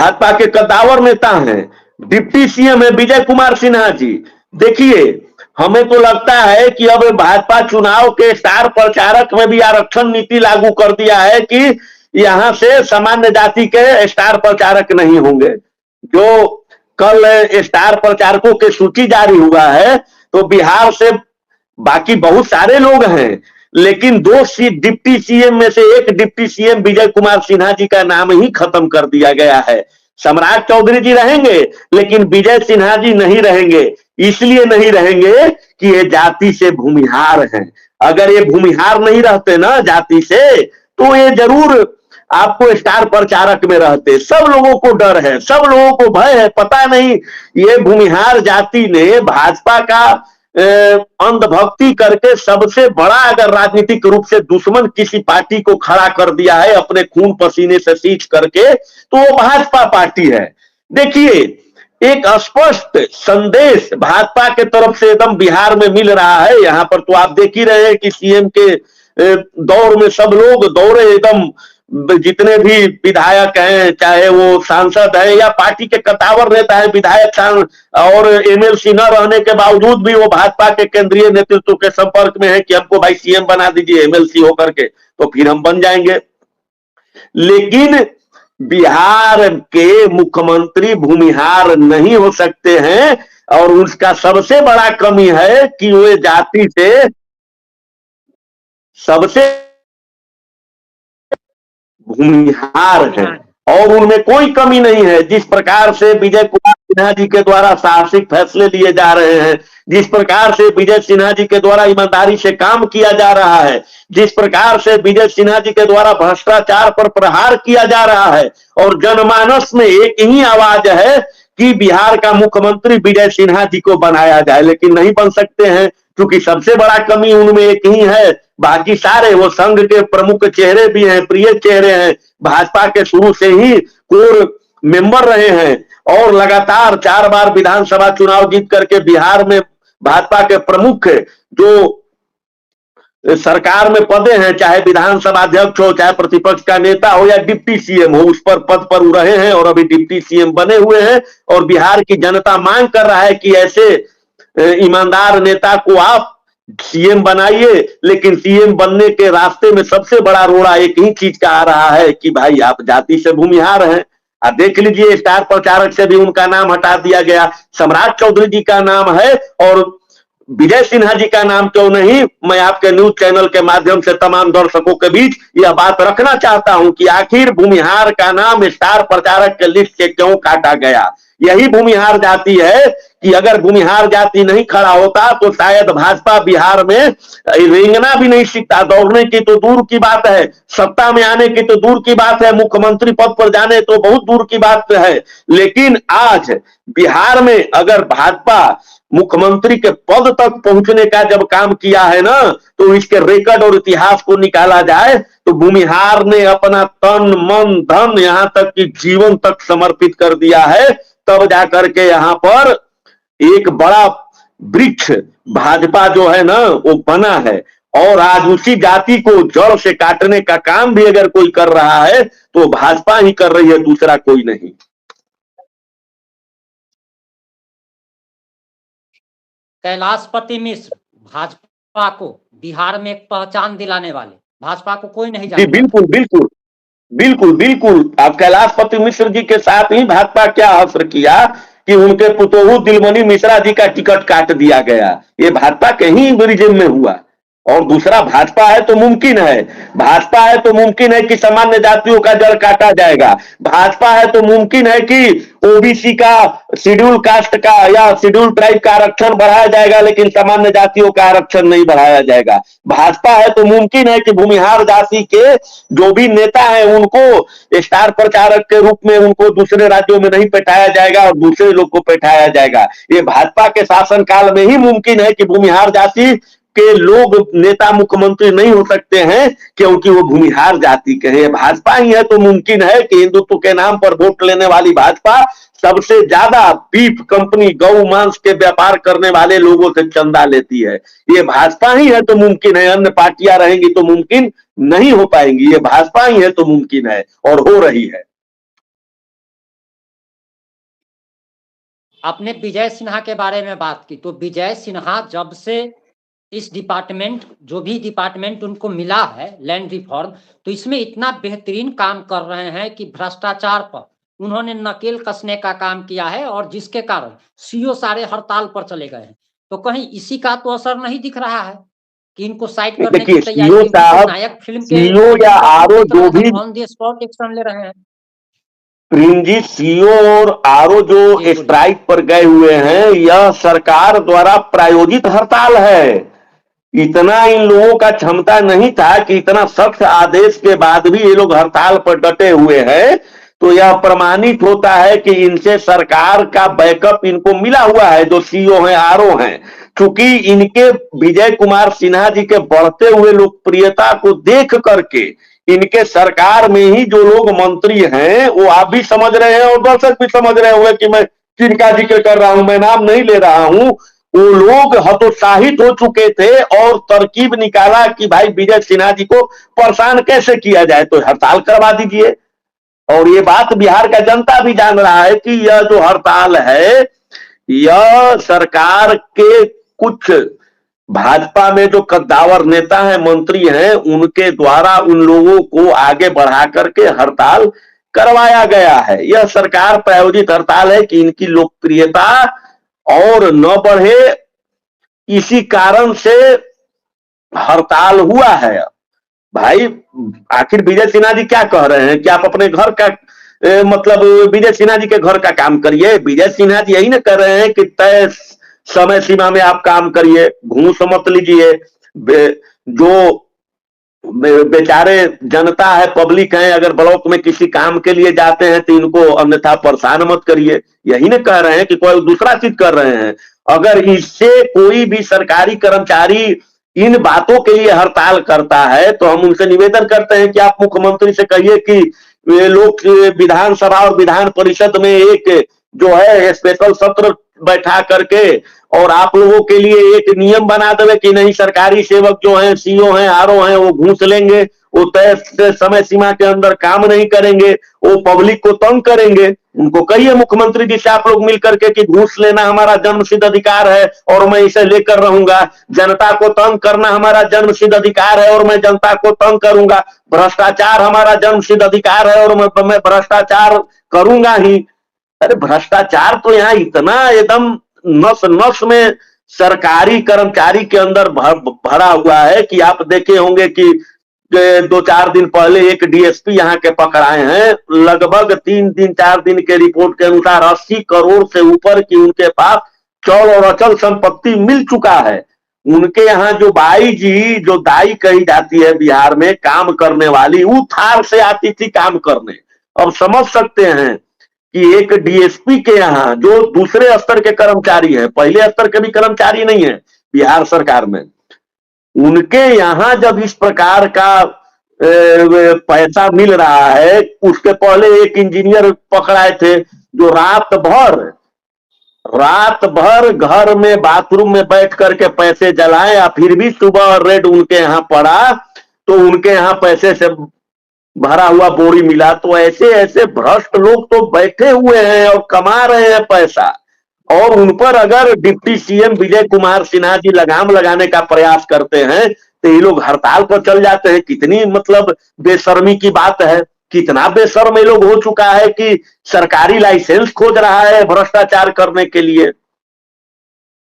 भाजपा के कद्दावर नेता हैं, डिप्टी सीएम है विजय कुमार सिन्हा जी। देखिए, हमें तो लगता है कि अब भाजपा चुनाव के स्टार प्रचारक में भी आरक्षण नीति लागू कर दिया है कि यहां से सामान्य जाति के स्टार प्रचारक नहीं होंगे। जो कल स्टार प्रचारकों की सूची जारी हुआ है, तो बिहार से बाकी बहुत सारे लोग हैं, लेकिन दो डिप्टी सीएम में से एक डिप्टी सीएम विजय कुमार सिन्हा जी का नाम ही खत्म कर दिया गया है। सम्राट चौधरी जी रहेंगे, लेकिन विजय सिन्हा जी नहीं रहेंगे। इसलिए नहीं रहेंगे कि ये जाति से भूमिहार हैं। अगर ये भूमिहार नहीं रहते ना जाति से, तो ये जरूर आपको स्टार प्रचारक में रहते। सब लोगों को डर है, सब लोगों को भय है, पता नहीं ये भूमिहार जाति ने भाजपा का अंधभक्ति करके सबसे बड़ा अगर राजनीतिक रूप से दुश्मन किसी पार्टी को खड़ा कर दिया है अपने खून पसीने से सींच करके, तो वो भाजपा पार्टी है। देखिए, एक स्पष्ट संदेश भाजपा के तरफ से एकदम बिहार में मिल रहा है। यहां पर तो आप देख ही रहे हैं कि सीएम के दौर में सब लोग दौड़े, एकदम जितने भी विधायक हैं, चाहे वो सांसद है या पार्टी के कद्दावर नेता है, विधायक और एमएलसी न रहने के बावजूद भी वो भाजपा के केंद्रीय नेतृत्व के संपर्क में है कि हमको भाई सीएम बना दीजिए एमएलसी होकर के, तो फिर हम बन जाएंगे। लेकिन बिहार के मुख्यमंत्री भूमिहार नहीं हो सकते हैं, और उसका सबसे बड़ा कमी है कि वे जाति से सबसे भूमिहार है, और उनमें कोई कमी नहीं है। जिस प्रकार से विजय कुमार सिन्हा जी के द्वारा साहसिक फैसले लिए जा रहे हैं, जिस प्रकार से विजय सिन्हा जी के द्वारा ईमानदारी से काम किया जा रहा है, जिस प्रकार से विजय सिन्हा जी के द्वारा भ्रष्टाचार पर प्रहार किया जा रहा है, और जनमानस में एक ही आवाज है कि बिहार का मुख्यमंत्री विजय सिन्हा जी को बनाया जाए, लेकिन नहीं बन सकते हैं, क्योंकि सबसे बड़ा कमी उनमें एक ही है। बाकी सारे वो संघ के प्रमुख चेहरे भी हैं, प्रिय चेहरे हैं, भाजपा के शुरू से ही कोर मेंबर रहे हैं, और लगातार 4 बार विधानसभा चुनाव जीत करके बिहार में भाजपा के प्रमुख जो सरकार में पदे हैं, चाहे विधानसभा अध्यक्ष हो, चाहे प्रतिपक्ष का नेता हो या डिप्टी सीएम हो, उस पर पद पर रहे हैं और अभी डिप्टी सीएम बने हुए हैं। और बिहार की जनता मांग कर रहा है कि ऐसे ईमानदार नेता को आप सीएम बनाइए, लेकिन सीएम बनने के रास्ते में सबसे बड़ा रोड़ा एक ही चीज का आ रहा है कि भाई आप जाति से भूमिहार हैं। आप देख लीजिए, स्टार प्रचारक से भी उनका नाम हटा दिया गया, सम्राट चौधरी जी का नाम है, और विजय सिन्हा जी का नाम क्यों नहीं। मैं आपके न्यूज चैनल के माध्यम से तमाम दर्शकों के बीच यह बात रखना चाहता हूं कि आखिर भूमिहार का नाम स्टार प्रचारक के लिस्ट से क्यों काटा गया। यही भूमिहार जाति है कि अगर भूमिहार जाति नहीं खड़ा होता तो शायद भाजपा बिहार में रेंगना भी नहीं सीखता। दौड़ने की तो दूर की बात है, सत्ता में आने की तो दूर की बात है, मुख्यमंत्री पद पर जाने तो बहुत दूर की बात है। लेकिन आज बिहार में अगर भाजपा मुख्यमंत्री के पद तक पहुंचने का जब काम किया है ना, तो इसके रिकॉर्ड और इतिहास को निकाला जाए तो भूमिहार ने अपना तन मन धन यहां तक कि जीवन तक समर्पित कर दिया है, तब जाकर के यहां पर एक बड़ा वृक्ष भाजपा जो है ना वो बना है। और आज उसी जाति को जड़ से काटने का काम भी अगर कोई कर रहा है तो भाजपा ही कर रही है, दूसरा कोई नहीं। कैलाशपति मिश्र भाजपा को बिहार में एक पहचान दिलाने वाले, भाजपा को कोई नहीं जानता। बिल्कुल बिल्कुल बिल्कुल बिल्कुल। आप कैलाशपति मिश्र जी के साथ ही भाजपा क्या हश्र किया कि उनके पुतोहू दिलमणि मिश्रा जी का टिकट काट दिया गया। ये भाजपा के ही रिजिम में हुआ। और दूसरा, भाजपा है तो मुमकिन है, भाजपा है तो मुमकिन है कि सामान्य जातियों का जड़ काटा जाएगा, भाजपा है तो मुमकिन है कि ओबीसी का, शेड्यूल कास्ट का या शेड्यूल ट्राइब का आरक्षण बढ़ाया जाएगा, लेकिन सामान्य जातियों का आरक्षण नहीं बढ़ाया जाएगा। भाजपा है तो मुमकिन है कि भूमिहार जाति के जो भी नेता है उनको स्टार प्रचारक के रूप में उनको दूसरे राज्यों में नहीं बैठाया जाएगा और दूसरे लोग को बैठाया जाएगा। ये भाजपा के शासन काल में ही मुमकिन है कि भूमिहार जाति के लोग नेता मुख्यमंत्री नहीं हो सकते हैं, क्योंकि वो भूमिहार जाति के हैं। भाजपा ही है तो मुमकिन है कि हिंदुत्व के नाम पर वोट लेने वाली भाजपा सबसे ज्यादा बीफ कंपनी, गौ मांस के व्यापार करने वाले लोगों से चंदा लेती है। ये भाजपा ही है तो मुमकिन है, अन्य पार्टियां रहेंगी तो मुमकिन नहीं हो पाएंगी। ये भाजपा ही है तो मुमकिन है और हो रही है। आपने विजय सिन्हा के बारे में बात की, तो विजय सिन्हा जब से इस डिपार्टमेंट, जो भी डिपार्टमेंट उनको मिला है लैंड रिफॉर्म, तो इसमें इतना बेहतरीन काम कर रहे हैं कि भ्रष्टाचार पर उन्होंने नकेल कसने का काम किया है, और जिसके कारण सीओ सारे हड़ताल पर चले गए हैं। तो कहीं इसी का तो असर नहीं दिख रहा है कि इनको साइड करने की देखिए तैयारी, सीओ क्योंकि तो साहब, नायक फिल्म के सीओ या आरओ जो भी ऑन द स्पॉट एक्शन ले रहे हैं। प्रेम जी, सीओ और आरओ जी, जो बोलिए। स्ट्राइक पर गए हुए हैं, यह सरकार द्वारा प्रायोजित हड़ताल है। इतना इन लोगों का क्षमता नहीं था कि इतना सख्त आदेश के बाद भी ये लोग हड़ताल पर डटे हुए हैं। तो यह प्रमाणित होता है कि इनसे सरकार का बैकअप इनको मिला हुआ है, जो सीओ हैं, आरओ हैं। क्योंकि इनके विजय कुमार सिन्हा जी के बढ़ते हुए लोकप्रियता को देख करके इनके सरकार में ही जो लोग मंत्री हैं, वो आप भी समझ रहे हैं और दर्शक भी समझ रहे होंगे कि मैं किनका जिक्र कर रहा हूं, मैं नाम नहीं ले रहा हूं। वो लोग हतोत्साहित हो चुके थे और तरकीब निकाला कि भाई विजय सिन्हा जी को परेशान कैसे किया जाए, तो हड़ताल करवा दीजिए। और ये बात बिहार का जनता भी जान रहा है कि यह जो हड़ताल है, यह सरकार के कुछ भाजपा में जो कद्दावर नेता हैं, मंत्री हैं, उनके द्वारा उन लोगों को आगे बढ़ा करके हड़ताल करवाया गया है। यह सरकार प्रायोजित हड़ताल है कि इनकी लोकप्रियता और न बढ़े, इसी कारण से हड़ताल हुआ है। भाई आखिर विजय सिन्हा जी क्या कह रहे हैं कि आप अपने घर का मतलब विजय सिन्हा जी के घर का काम करिए। विजय सिन्हा जी यही ना कर रहे हैं कि तय समय सीमा में आप काम करिए, घूस मत लीजिए। जो बेचारे जनता है, पब्लिक है, अगर ब्लॉक में किसी काम के लिए जाते हैं तो इनको अन्यथा परेशान मत करिए। यही ना कह रहे हैं कि कोई दूसरा चीज कर रहे हैं। अगर इससे कोई भी सरकारी कर्मचारी इन बातों के लिए हड़ताल करता है तो हम उनसे निवेदन करते हैं कि आप मुख्यमंत्री से कहिए कि वे लोग विधानसभा और विधान परिषद में एक जो है स्पेशल सत्र बैठा करके और आप लोगों के लिए एक नियम बना देवे कि नहीं, सरकारी सेवक जो हैं, सीओ हैं, आरओ हैं, वो घूस लेंगे, वो तय समय सीमा के अंदर काम नहीं करेंगे, वो पब्लिक को तंग करेंगे। उनको कहिए मुख्यमंत्री जी से आप लोग मिलकर के कि घूस लेना हमारा जन्मसिद्ध अधिकार है और मैं इसे लेकर रहूंगा। जनता को तंग करना हमारा जन्मसिद्ध अधिकार है और मैं जनता को तंग करूंगा। भ्रष्टाचार हमारा जन्मसिद्ध अधिकार है और मैं भ्रष्टाचार करूंगा ही। अरे भ्रष्टाचार तो यहाँ इतना एकदम नस नस में सरकारी कर्मचारी के अंदर भरा हुआ है कि आप देखे होंगे कि 2-4 दिन पहले एक डीएसपी यहाँ के पकड़ाए हैं। लगभग 3 दिन 4 दिन के रिपोर्ट के अनुसार 80 करोड़ से ऊपर की उनके पास चौल और अचल संपत्ति मिल चुका है। उनके यहाँ जो बाई जी, जो दाई कही जाती है बिहार में काम करने वाली, वो थार से आती थी काम करने। अब समझ सकते हैं कि एक डीएसपी के यहाँ जो दूसरे स्तर के कर्मचारी है, पहले स्तर के भी कर्मचारी नहीं है बिहार सरकार में, उनके यहाँ जब इस प्रकार का पैसा मिल रहा है। उसके पहले एक इंजीनियर पकड़ाए थे जो रात भर घर में बाथरूम में बैठ करके पैसे जलाए, या फिर भी सुबह रेड उनके यहाँ पड़ा तो उनके यहाँ पैसे से भरा हुआ बोरी मिला। तो ऐसे ऐसे भ्रष्ट लोग तो बैठे हुए हैं और कमा रहे हैं पैसा, और उन पर अगर डिप्टी सीएम विजय कुमार सिन्हा जी लगाम लगाने का प्रयास करते हैं तो ये लोग हड़ताल पर चल जाते हैं। कितनी मतलब बेशर्मी की बात है। कितना बेशर्म ये लोग हो चुका है कि सरकारी लाइसेंस खोज रहा है भ्रष्टाचार करने के लिए।